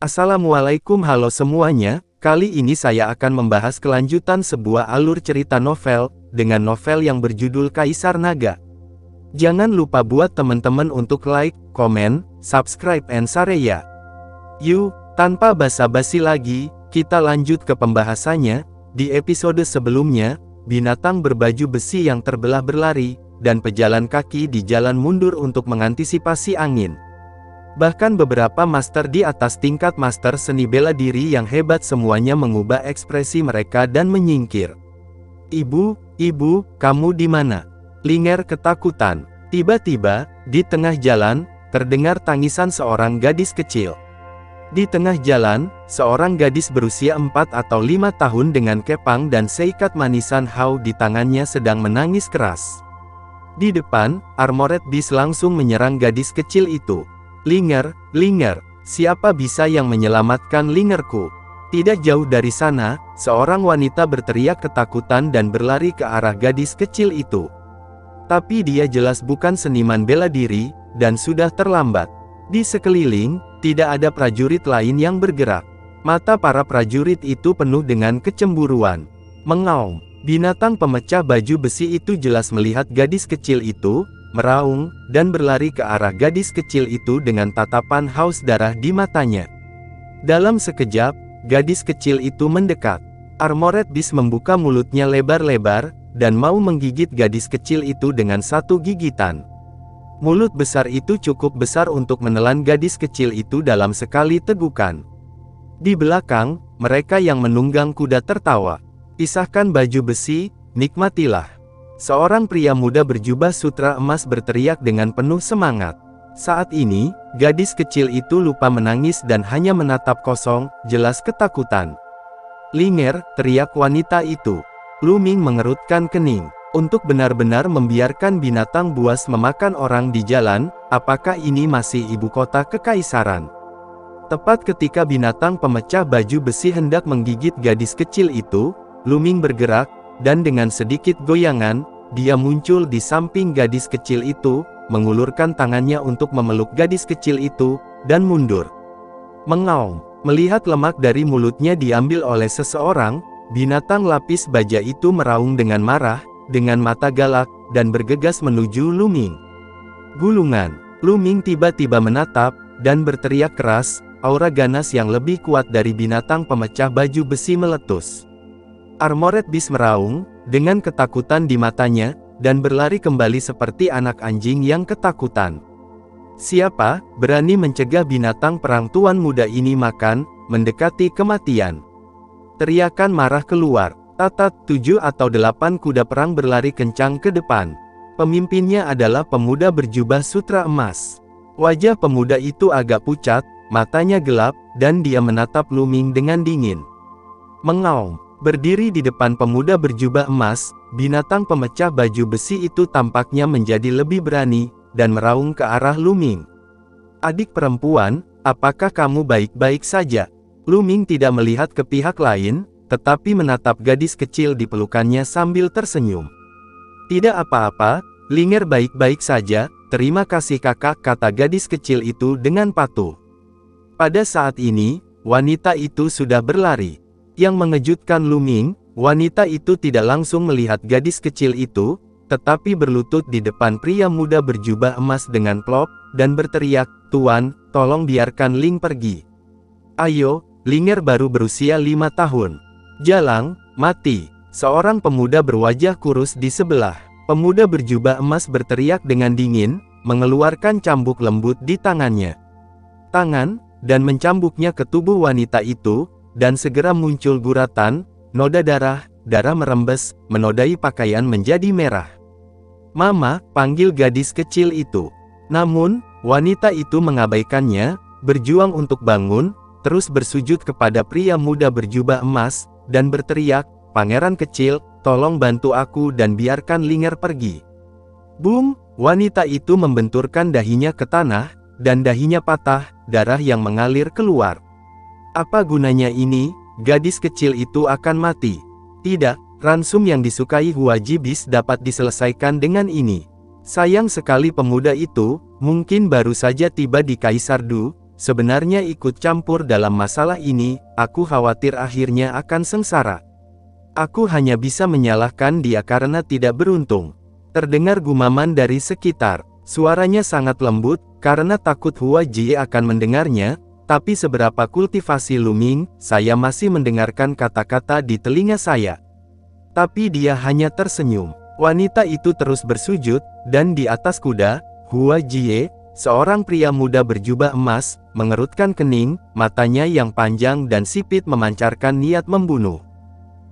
Assalamualaikum, halo semuanya. Kali ini saya akan membahas kelanjutan sebuah alur cerita novel, dengan novel yang berjudul Kaisar Naga. Jangan lupa buat teman-teman untuk like, komen, subscribe, and share ya. Yuk, tanpa basa-basi lagi, kita lanjut ke pembahasannya. Di episode sebelumnya, binatang berbaju besi yang terbelah berlari, dan pejalan kaki di jalan mundur untuk mengantisipasi angin. Bahkan beberapa master di atas tingkat master seni bela diri yang hebat semuanya mengubah ekspresi mereka dan menyingkir. Ibu, kamu di mana? Linger ketakutan. Tiba-tiba, di tengah jalan, terdengar tangisan seorang gadis kecil. Di tengah jalan, seorang gadis berusia 4 atau 5 tahun dengan kepang dan seikat manisan hau di tangannya sedang menangis keras. Di depan, Armored Beast langsung menyerang gadis kecil itu. Linger, siapa bisa yang menyelamatkan Lingerku? Tidak jauh dari sana, seorang wanita berteriak ketakutan dan berlari ke arah gadis kecil itu. Tapi dia jelas bukan seniman bela diri, dan sudah terlambat. Di sekeliling, tidak ada prajurit lain yang bergerak. Mata para prajurit itu penuh dengan kecemburuan. Mengaum, binatang pemecah baju besi itu jelas melihat gadis kecil itu, meraung, dan berlari ke arah gadis kecil itu dengan tatapan haus darah di matanya. Dalam sekejap, gadis kecil itu mendekat. Armored Beast membuka mulutnya lebar-lebar, dan mau menggigit gadis kecil itu dengan satu gigitan. Mulut besar itu cukup besar untuk menelan gadis kecil itu dalam sekali tegukan. Di belakang, mereka yang menunggang kuda tertawa. Pisahkan baju besi, nikmatilah. Seorang pria muda berjubah sutra emas berteriak dengan penuh semangat. Saat ini, gadis kecil itu lupa menangis dan hanya menatap kosong, jelas ketakutan. Linger, teriak wanita itu. Lu Ming mengerutkan kening. Untuk benar-benar membiarkan binatang buas memakan orang di jalan, apakah ini masih ibu kota kekaisaran? Tepat ketika binatang pemecah baju besi hendak menggigit gadis kecil itu, Lu Ming bergerak, dan dengan sedikit goyangan, dia muncul di samping gadis kecil itu, mengulurkan tangannya untuk memeluk gadis kecil itu, dan mundur. Mengaum, melihat lemak dari mulutnya diambil oleh seseorang, binatang lapis baja itu meraung dengan marah, dengan mata galak, dan bergegas menuju Lu Ming. Gulungan, Lu Ming tiba-tiba menatap, dan berteriak keras, aura ganas yang lebih kuat dari binatang pemecah baju besi meletus. Armored Beast meraung, dengan ketakutan di matanya, dan berlari kembali seperti anak anjing yang ketakutan. Siapa berani mencegah binatang perang tuan muda ini makan, mendekati kematian? Teriakan marah keluar. Tatat 7 atau 8 kuda perang berlari kencang ke depan. Pemimpinnya adalah pemuda berjubah sutra emas. Wajah pemuda itu agak pucat, matanya gelap, dan dia menatap Lu Ming dengan dingin. Mengaum. Berdiri di depan pemuda berjubah emas, binatang pemecah baju besi itu tampaknya menjadi lebih berani, dan meraung ke arah Lu Ming. Adik perempuan, apakah kamu baik-baik saja? Lu Ming tidak melihat ke pihak lain, tetapi menatap gadis kecil di pelukannya sambil tersenyum. Tidak apa-apa, Linger baik-baik saja, terima kasih kakak, kata gadis kecil itu dengan patuh. Pada saat ini, wanita itu sudah berlari. Yang mengejutkan Lu Ming, wanita itu tidak langsung melihat gadis kecil itu, tetapi berlutut di depan pria muda berjubah emas dengan plop, dan berteriak, "Tuan, tolong biarkan Ling pergi." "Ayo, Linger baru berusia 5 tahun. Jalang, mati." Seorang pemuda berwajah kurus di sebelah. Pemuda berjubah emas berteriak dengan dingin, mengeluarkan cambuk lembut di tangannya. Tangan, dan mencambuknya ke tubuh wanita itu, dan segera muncul guratan, noda darah merembes, menodai pakaian menjadi merah. "Mama," panggil gadis kecil itu. Namun, wanita itu mengabaikannya, berjuang untuk bangun, terus bersujud kepada pria muda berjubah emas, dan berteriak, "Pangeran kecil, tolong bantu aku dan biarkan Linger pergi." Boom! Wanita itu membenturkan dahinya ke tanah, dan dahinya patah, darah yang mengalir keluar. Apa gunanya ini? Gadis kecil itu akan mati. Tidak, ransum yang disukai Huaji Beast dapat diselesaikan dengan ini. Sayang sekali pemuda itu, mungkin baru saja tiba di Kaisar Du, sebenarnya ikut campur dalam masalah ini, aku khawatir akhirnya akan sengsara. Aku hanya bisa menyalahkan dia karena tidak beruntung. Terdengar gumaman dari sekitar. Suaranya sangat lembut, karena takut Hua Jie akan mendengarnya, tapi seberapa kultivasi Luming, saya masih mendengarkan kata-kata di telinga saya. Tapi dia hanya tersenyum. Wanita itu terus bersujud, dan di atas kuda, Hua Jie, seorang pria muda berjubah emas, mengerutkan kening, matanya yang panjang dan sipit memancarkan niat membunuh.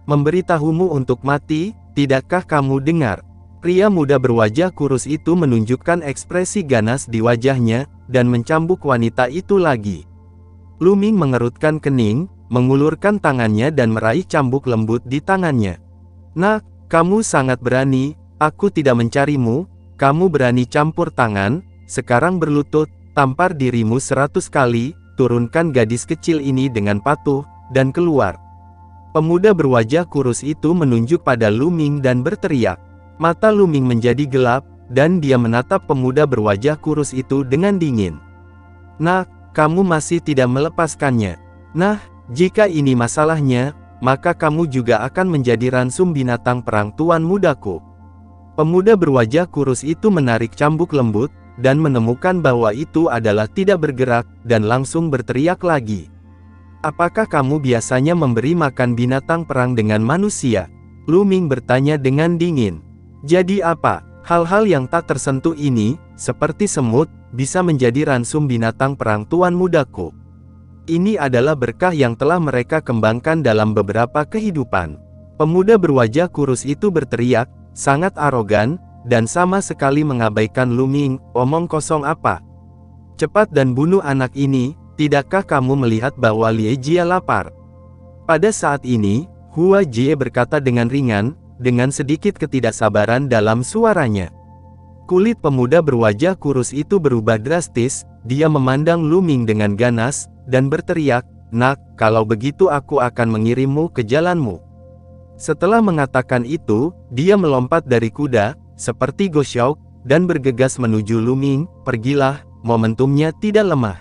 Memberitahumu untuk mati, tidakkah kamu dengar? Pria muda berwajah kurus itu menunjukkan ekspresi ganas di wajahnya, dan mencambuk wanita itu lagi. Luming mengerutkan kening, mengulurkan tangannya dan meraih cambuk lembut di tangannya. Nah, kamu sangat berani, aku tidak mencarimu, kamu berani campur tangan, sekarang berlutut, tampar dirimu 100 kali, turunkan gadis kecil ini dengan patuh, dan keluar. Pemuda berwajah kurus itu menunjuk pada Luming dan berteriak. Mata Luming menjadi gelap, dan dia menatap pemuda berwajah kurus itu dengan dingin. Nah, kamu masih tidak melepaskannya. Nah, jika ini masalahnya, maka kamu juga akan menjadi ransum binatang perang tuan mudaku. Pemuda berwajah kurus itu menarik cambuk lembut, dan menemukan bahwa itu adalah tidak bergerak, dan langsung berteriak lagi. Apakah kamu biasanya memberi makan binatang perang dengan manusia? Luming bertanya dengan dingin. Jadi apa? Hal-hal yang tak tersentuh ini, seperti semut, bisa menjadi ransum binatang perang tuan mudaku. Ini adalah berkah yang telah mereka kembangkan dalam beberapa kehidupan. Pemuda berwajah kurus itu berteriak, sangat arogan, dan sama sekali mengabaikan Luming. Omong kosong apa? Cepat dan bunuh anak ini. Tidakkah kamu melihat bahwa Lie Jie lapar? Pada saat ini, Hua Jie berkata dengan ringan, dengan sedikit ketidaksabaran dalam suaranya. Kulit pemuda berwajah kurus itu berubah drastis, dia memandang Luming dengan ganas, dan berteriak, "Nak, kalau begitu aku akan mengirimmu ke jalanmu." Setelah mengatakan itu, dia melompat dari kuda, seperti Gosyauk, dan bergegas menuju Luming. Pergilah, momentumnya tidak lemah.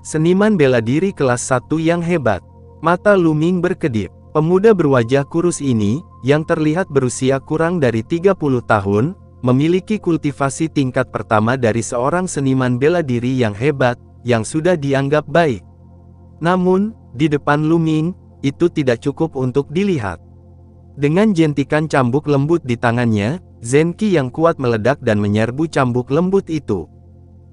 Seniman bela diri kelas 1 yang hebat. Mata Luming berkedip. Pemuda berwajah kurus ini, yang terlihat berusia kurang dari 30 tahun, memiliki kultivasi tingkat pertama dari seorang seniman bela diri yang hebat, yang sudah dianggap baik. Namun, di depan Luming, itu tidak cukup untuk dilihat. Dengan jentikan cambuk lembut di tangannya, Zenki yang kuat meledak dan menyerbu cambuk lembut itu.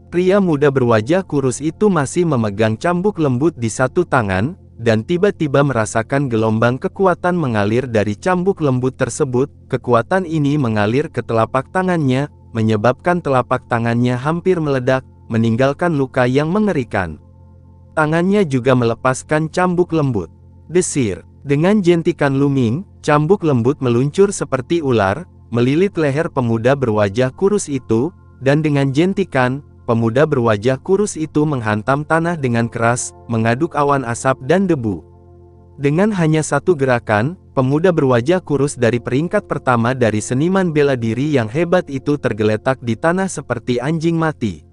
Pria muda berwajah kurus itu masih memegang cambuk lembut di satu tangan, dan tiba-tiba merasakan gelombang kekuatan mengalir dari cambuk lembut tersebut. Kekuatan ini mengalir ke telapak tangannya, menyebabkan telapak tangannya hampir meledak, meninggalkan luka yang mengerikan. Tangannya juga melepaskan cambuk lembut. Desir. Dengan jentikan Luming, cambuk lembut meluncur seperti ular, melilit leher pemuda berwajah kurus itu, dan dengan jentikan, pemuda berwajah kurus itu menghantam tanah dengan keras, mengaduk awan asap dan debu. Dengan hanya satu gerakan, pemuda berwajah kurus dari peringkat pertama dari seniman bela diri yang hebat itu tergeletak di tanah seperti anjing mati.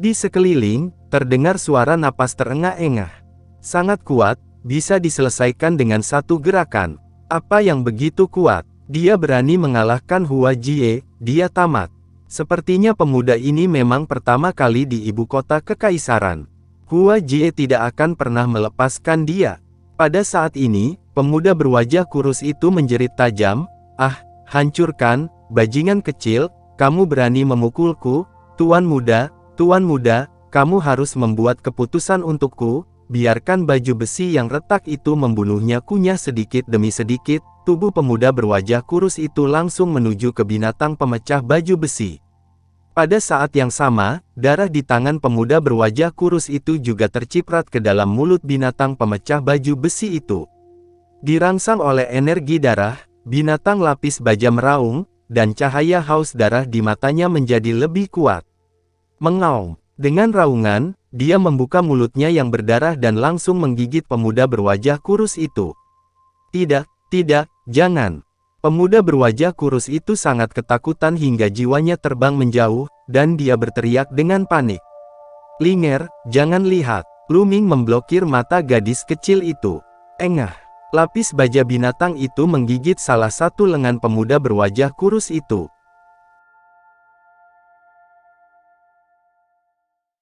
Di sekeliling, terdengar suara napas terengah-engah. Sangat kuat, bisa diselesaikan dengan satu gerakan. Apa yang begitu kuat? Dia berani mengalahkan Hua Jie, dia tamat. Sepertinya pemuda ini memang pertama kali di ibu kota kekaisaran. Hua Jie tidak akan pernah melepaskan dia. Pada saat ini, pemuda berwajah kurus itu menjerit tajam, "Ah, hancurkan, bajingan kecil, kamu berani memukulku, tuan muda, kamu harus membuat keputusan untukku." Biarkan baju besi yang retak itu membunuhnya. Kunyah sedikit demi sedikit, tubuh pemuda berwajah kurus itu langsung menuju ke binatang pemecah baju besi. Pada saat yang sama, darah di tangan pemuda berwajah kurus itu juga terciprat ke dalam mulut binatang pemecah baju besi itu. Dirangsang oleh energi darah, binatang lapis baja meraung, dan cahaya haus darah di matanya menjadi lebih kuat. Mengaum. Dengan raungan, dia membuka mulutnya yang berdarah dan langsung menggigit pemuda berwajah kurus itu. "Tidak, jangan." Pemuda berwajah kurus itu sangat ketakutan hingga jiwanya terbang menjauh, dan dia berteriak dengan panik. Linger, jangan lihat. Lu Ming memblokir mata gadis kecil itu. Engah. Lapis baja binatang itu menggigit salah satu lengan pemuda berwajah kurus itu.